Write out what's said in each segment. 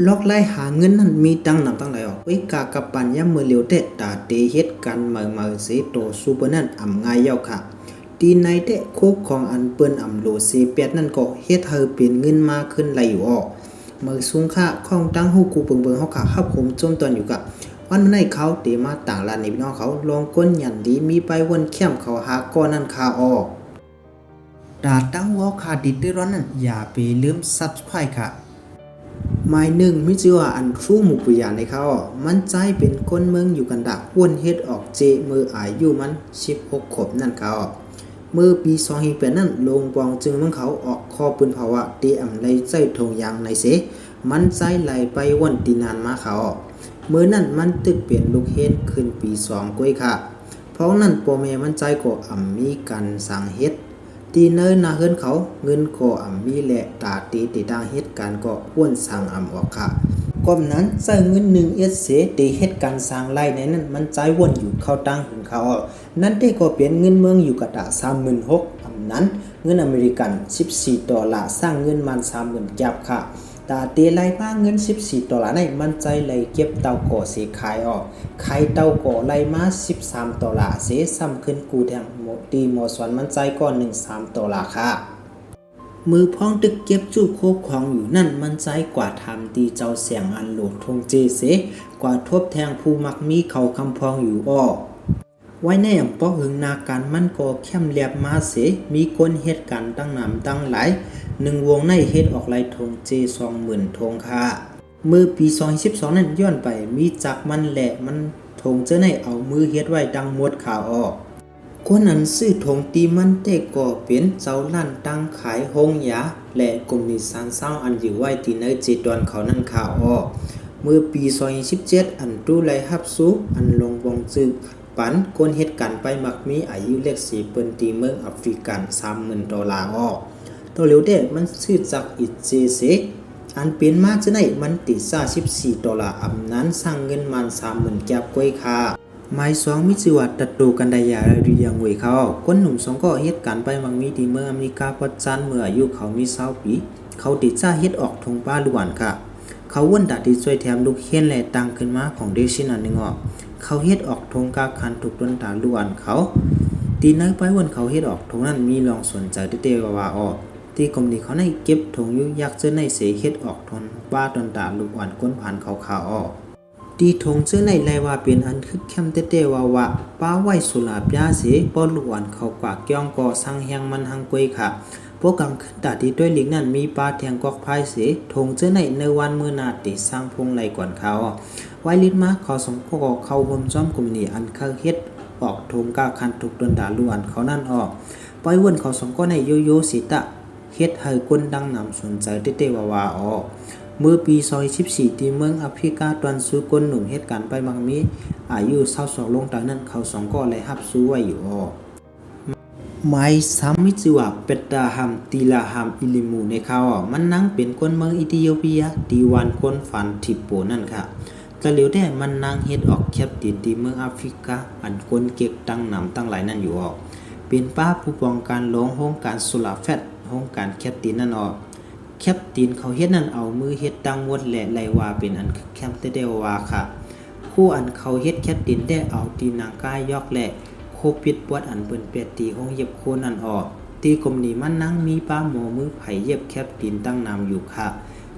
ลอกไล่หาเงินนั้นมีตั้งนำตั้งหลายออกไว้กากับปันย่ำมือเหลียวเตะตาเตเฮ็ดกันมาเสโตซูเปอร์นั่นอ่ำง่ายเย้าค่ะตีในเตะโคกของอันเปิ้นอ่ำโลเซเปียดนั่นก็เฮ็ดเฮาเป็นเงินมาขึ้นไหลอยู่ออกมือสูงค่าของตั้งฮู้กูเปิงเฮาค่ะฮับผมจมตอนอยู่กับวันมันให้เขาเตมาต่างลานในพี่น้องเขาลองก้นหยันดีมีไปวนเข้มเขาหาก้อนนั่นคาออกดาตั้งวอค่ะดิดได้ร้อนนั่นอย่าไปลืม Subscribe ค่ะ หมายหนึ่งมิจือว่าอันทรูหมู่ปุยาในเขามันใจเป็นคนเมืองอยู่กันดะวนเฮ็ดออกเจมืออายุมัน16ขวบนั่นเขามือปี2008นั่นลงปองจึงเมืองเขาออกคอปืนภาวะเตอำไลใจทงยางในเสมันใจไหลไปวันตีนานมาเขามือนั่นมันตึกเปลี่ยนลูกเฮ็ดขึ้นปี2ก้อยค่ะเพราะนั่นพ่อแม่มันใจก็มีกันสั่งเฮ็ดตีเนินนาเฮิรนเขาเงินก็มีแหละตาตีติดางเหตุการณ์ก็อ้วนสั่งออกค่ะก้มนั้นใช้เงิน1เสตีเหตุการณ์สร้างไร่ในนั้นมันใจวนอยู่เข้าตั้งถึงเขานั้นได้ก็เปลี่ยนเงินเมืองอยู่กระดา36,000นั้นเงินอเมริกัน$14สร้างเงินมัน30,000จับค่ะตาเตไล่มาเงิน$14ในมันใจไหลเก็บเต้าก่อเสขายออกขายเต้าก่อไล่มา$13เสซ้ำขึ้นกูแทงตีหมอสวนมันใจก่อน$13ค่ะมือพ้องตึกเก็บจู้โคกของอยู่นั่นมันใจกว่าทำตีเจ้าเสียงอันโหลดทงเจเสกว่าทบแทงผู้มักมีเขาคำพองอยู่อ้อไว้ในอย่างป้อหึงนาการมันก็เข้มเรียบมาเสมีคนเหตุการณ์ตั้งนำตั้งหลาย1วงในเฮ็ดออกไล่ทงเจ20,000ทงค่ะมือปี2012นั้นย้อนไปมีจักมันแหละมันทงเจอในเอามือเฮ็ดไว้ดังหมดข่าวออกคนนั้นซื้อถงตีมันเตก็เป็นเจ้าล้านตั้งขายโฮงยาและกลุ่มนิสานเศร้าอันอยู่ไว้ที่ในเจดอนเขานั่นข่าวออกเมื่อปี2017อันตู้ไลฮับซุอันลงวงจึกปันคนเหตุการณ์ไปมักมีอายุเลข4เปิ้นตีเมืองแอฟริกัน$30,000ออกตัวเหลียวเด้มันซื้อจากอิเจเซอันเป็นมาจะไหนมันติด$14อำนั้นสร้างเงินมัน30,000แก็บก้อยค่าหมาย2มิจิวัตตัดโตกันไดยาหรือยังเวยเขาคนหนุ่ม2ก็เหตุการณ์ไปมังมีที่เมืองอเมริกาปัจจันเมื่ออายุเขามี20ปีเขาติดจ้าเฮ็ดออกทงป้าล้วนค่ะเขาวนดาที่ช่วยแถมลูกเฮ็ดและตังขึ้นมาของเดชินอันนึงออกเขาเฮ็ดออกทงกาคันถูกต้นตาล้วนเขาตีน้อยไปวนเขาเฮ็ดออกทงนั้นมีลองสนใจเตว่าออกที่กรมนี้เขาในเก็บทงอยู่ยักษ์เจอในเสเฮ็ดออกทนป้าต้นตาลูกอ่อนก้นผ่านเขาขาวออกตีทงเสื้อในไลว่าเป็นอันคึกเข้มเต้ว่าป้าไว้สุลาปยาเสป้อลูกอ่อนเขากว่าเกี้ยงก่อสร้างแหงมันหังกวยค่ะพวกกังขึ้นตาที่ด้วยลิงนั้นมีปลาแทงกอกพายเสทงเสื้อในวันมือนาติสร้างพงไหลก่อนเขาไว้ลิ้นมาเขาสมก็เขาห่มจ้อมกลุ่มนี้อันเขาเฮ็ดออกทงกาคันถูกดนดาล้วนเขานั่นออกปล่อยวนเขาสมก็ในโยสิตะเฮ็ดให้คนดังนำสนใจเต้ว่าออกเมื่อปี2014ที่เมืองแอฟริกาตะวันสุดคนหนุ่มเหตุการณ์ไปมักมีอายุ22ลงตานั้นเขา2ก็เลยรับสู้ไว้อยู่ออกหมาย3มิจิว่าเปตตาฮัมติลาฮัมอิลิมูในเขามันนั่งเป็นคนเมืองอิธิโอเปียดีวันคนฝันทิปโปนั่นค่ะแต่เหลียวได้มันนั่งเฮ็ดออกแคปตินที่เมืองแอฟริกาอันคนเก็กตั้งนำตั้งหลายนั่นอยู่ออกเป็นป้าผู้ป้องกันลงโฮงการสุลาแฟตโฮงการแคปตินนั่นออกแคปตินเขาเฮ็ดนั่นเอามือเฮ็ดตั้งวดและไลว่าเป็นอันแคมเตเดว่าค่ะคู่อันเขาเฮ็ดแคปตินได้เอาตีนางกายยอกและโคปิดปวดอันเปิ้นเปียตีห้องเย็บโคนั่นออกตีกลมนี้มันนั่งมีป้าหมอมือไผเย็บแคปตินตั้งนำอยู่ค่ะ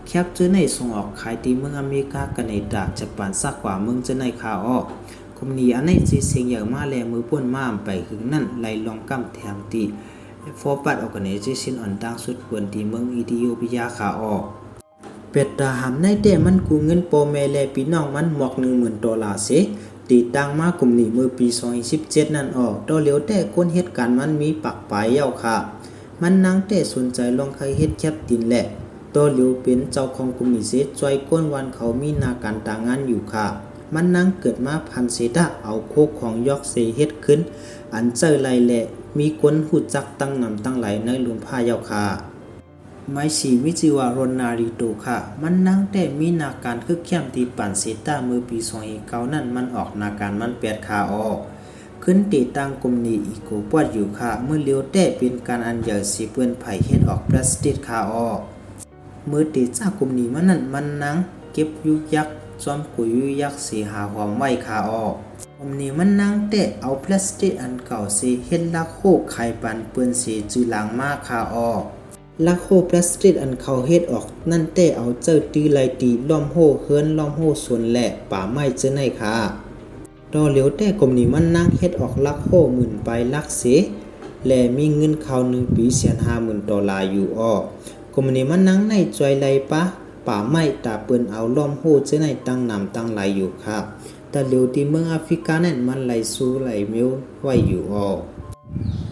แคปเจอในส่งออกขายตีเมืองอเมริกากันในดาญี่ปุ่นสักกว่าเมืองเจอในขาออกกลมนี้อันในสิเสียงอย่างมาแลมือป่นมาไปหึงนั่นไหลลองกำแถมตีForward Organization อันตั้งสุดควรที่เมืองอิธิโอเปียขาออกเป็ดตาหำในแต่มันกู้เงินโปแม่และพี่น้องมันหมอก$10,000เสตีตั้งมากลุ่มนี้เมื่อปี2017นั่นออกต่อเหลียวแต่คนเหตุการณ์มันมีปักปลายยาวค่ะมันนั่งแต่สนใจลองใครเฮ็ดแคปตินแหละต่อเหลียวเป็นเจ้าของกลุ่มนี้เสจอยก้นวันเขามีนาการต่างงานอยู่ค่ะมันนั่งเกิดมาพันเสตะเอาโคกของยอกเสเฮ็ดขึ้นอันเจอไรแหละมีคนหูจักตั้งนำตั้งหลายในลุมผ้ายาวค่ะไม้สีมิจิวารนาริโตค่ะมันนั่งแต่มีนาการคึกเข้มตีปั่นเซตาเมื่อปี2009นั่นมันออกนาการมันแปดขาออกขึ้นตีตั้งกลุ่มนี้อีกโกปวดอยู่ค่ะเมื่อเลี้ยวแต่เป็นการอันใหญ่สิเปื้อนไผ่เฮ็ดออกพลาสติกขาออกเมื่อตีจากกลุ่มนี้มันนั่นมันนั่ง เก็บยุกยักซ้อมกุยยุกยักสีหาความไว้คาออกอมนี้มันนั่งเตะเอาพลาสติกอันเก่าสีเฮ็ดลักโคไข่ปันเปื้อนสีจือหลังมาคาออกลักโคพลาสติกอันเขาเฮ็ดออกนั่นเตะเอาเจ้าตีไหลตีล้อมโหเฮือนล้อมโหสวนแหละป่าไม้เจ้าในค่ะดอเหลียวแต่กลมนี้มันนั่งเฮ็ดออกลักโคหมื่นไปลักเสและมีเงินเขา1 ปี$150,000อยู่อ้อกลมนี้มันนั่งในจอยไหลปะป่าไม้ตาเปิ้นเอาล้อมโหเจ้าในตั้งนำตั้งไหลอยู่ค่ะแต่เหลียวที่เมืองแอฟริกานั้นมันไหลสู้ไหลเมียวไว้อยู่อ้อ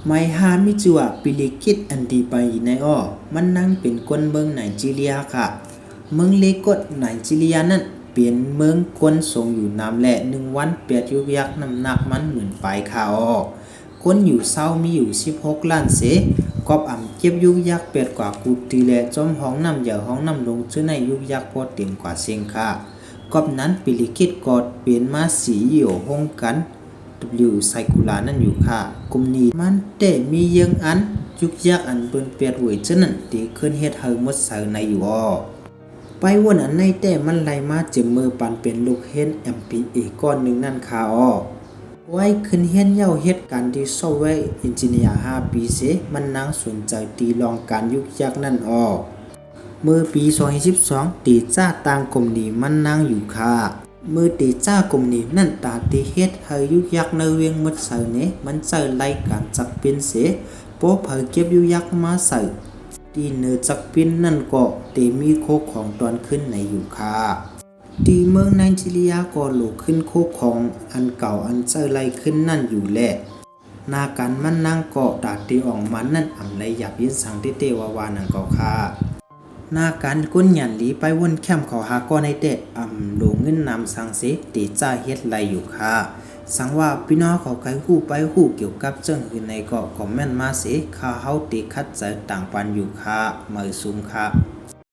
ไม่หามิจัวปิลิกิตอันดีไปในอ้อมันนั่งเป็นคนเมืองไนจีเรียค่ะเมืองเลโกสไนจีเรียนั้นเป็นเมืองคนทรงอยู่น้ำและ1 วัน8ยุกยักน้ำหนักมันหมื่นไปค่ะอ้อคนอยู่เศร้ามีอยู่16 ล้านเสกอบเก็บยุกยัก8กว่ากูตีและจอมห้องน้ำเหย่าห้องน้ำลงชื่อในยุกยักพอเต็มกว่าเสียงค่ะกอบนั้นปิลิกิตกอดเป็นมาสีเหี่ยวห้องกันW ไซคูลานั่นอยู่ค่ะกลุ่มนี้มันแต่มียังอันยุกยักอันเปิ้นเปียดหวยเจ้านั้นที่ขึ้นเฮ็ดเฮาหมดเสาในอยู่อ้อไปวนอันในแต่มันไหลมาเจ็บมือปันเป็นลูกเฮ็ด MPA ก้อนนึงนั่นค่ะอ้อไว้ขึ้นเฮ็ดเย้าเฮ็ดการที่ซอฟต์แวร์เอนจิเนียร์5 ปีเสมันนั่งสนใจตีลองการยุกยักนั่นอ้อเมื่อปี2012ตีจ้าต่างกลุ่มนี้มันนั่งอยู่ค่ะมือตีจ้ากลุ่มนี้นั่นตาตีเฮ็ดเฮายุกยักในเวียงหมดเสาเนมันเจอไล่การจักเป็นเสโปเผาเก็บยุกยักมาใส่ตีเนอจักเป็นนั่นก็เตมีโคกของตอนขึ้นในอยู่ค่ะตีเมืองไนจีเรียก็โหลขึ้นโคกของอันเก่าอันเจอไล่ขึ้นนั่นอยู่แหละนาการมันนั่งเกาะตาตีออกมันนั่นไหลหยับยินสังเตวานังเก่าค่ะหน้าการก้นหยันหลีไปวนแคมเขาหาก้อนในเตะโลงเงินนำสังเสตีจ้าเฮ็ดไรอยู่ค่ะสังว่าพี่น้องเขาไกลหู้ไปหู้เกี่ยวกับเจ้งอื่นในเกาะคอมเมนต์มาเสข้าเฮาตีคัดใจต่างปันอยู่ค่ะมือซุมค่ะ